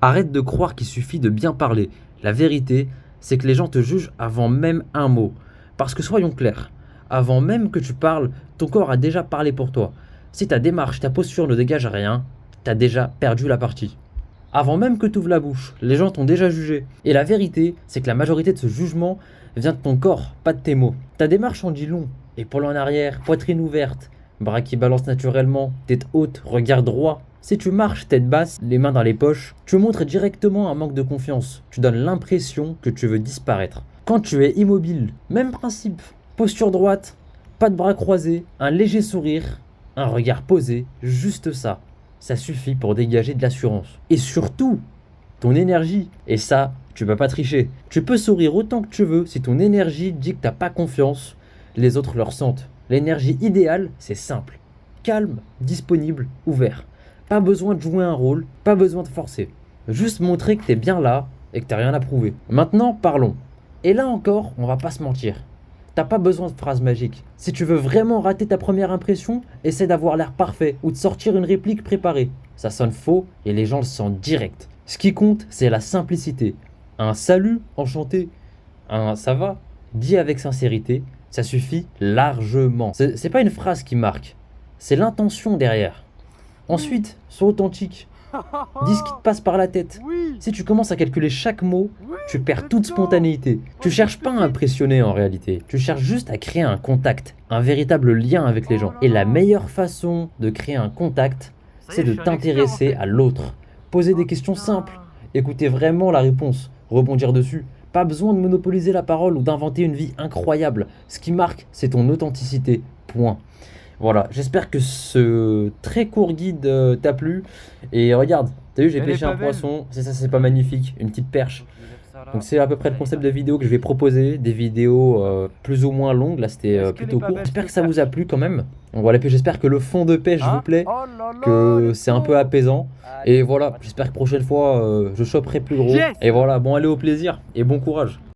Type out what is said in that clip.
Arrête de croire qu'il suffit de bien parler. La vérité, c'est que les gens te jugent avant même un mot. Parce que soyons clairs, avant même que tu parles, ton corps a déjà parlé pour toi. Si ta démarche, ta posture ne dégage rien, t'as déjà perdu la partie. Avant même que tu ouvres la bouche, les gens t'ont déjà jugé. Et la vérité, c'est que la majorité de ce jugement vient de ton corps, pas de tes mots. Ta démarche en dit long. Épaule en arrière, poitrine ouverte, bras qui balancent naturellement, tête haute, regard droit. Si tu marches tête basse, les mains dans les poches, tu montres directement un manque de confiance. Tu donnes l'impression que tu veux disparaître. Quand tu es immobile, même principe. Posture droite, pas de bras croisés, un léger sourire, un regard posé, juste ça. Ça suffit pour dégager de l'assurance. Et surtout, ton énergie. Et ça, tu peux pas tricher. Tu peux sourire autant que tu veux si ton énergie dit que t'as pas confiance. Les autres le ressentent. L'énergie idéale, c'est simple. Calme, disponible, ouvert. Pas besoin de jouer un rôle, pas besoin de forcer. Juste montrer que t'es bien là et que t'as rien à prouver. Maintenant, parlons. Et là encore, on va pas se mentir. T'as pas besoin de phrases magiques. Si tu veux vraiment rater ta première impression, essaie d'avoir l'air parfait ou de sortir une réplique préparée. Ça sonne faux et les gens le sentent direct. Ce qui compte, c'est la simplicité. Un salut, enchanté. Un ça va, dit avec sincérité, ça suffit largement. C'est pas une phrase qui marque, c'est l'intention derrière. Ensuite, sois authentique. Dis ce qui te passe par la tête. Si tu commences à calculer chaque mot, tu perds toute spontanéité. Tu cherches pas à impressionner en réalité. Tu cherches juste à créer un contact, un véritable lien avec les gens. Et la meilleure façon de créer un contact, c'est de t'intéresser à l'autre. Poser des questions simples, écouter vraiment la réponse, rebondir dessus. Pas besoin de monopoliser la parole ou d'inventer une vie incroyable. Ce qui marque, c'est ton authenticité. Point. Voilà, j'espère que ce très court guide t'a plu. Et regarde, t'as vu, j'ai Elle est pêché pas un belle. poisson. C'est ça, c'est pas magnifique. Une petite perche. Donc, je vais mettre ça là. Donc c'est à peu près le concept de vidéo que je vais proposer. Des vidéos plus ou moins longues. Là, c'était Est-ce qu'elle est plutôt pas court. belle, J'espère cette que ça vous a perche? plu quand même. Donc voilà, et puis j'espère que le fond de pêche vous Hein? plaît. Oh là là, Que let's c'est un peu go. apaisant. Allez, Et voilà, on va- j'espère que prochaine fois, je choperai plus gros. Yes! Et voilà, bon, allez, au plaisir et bon courage.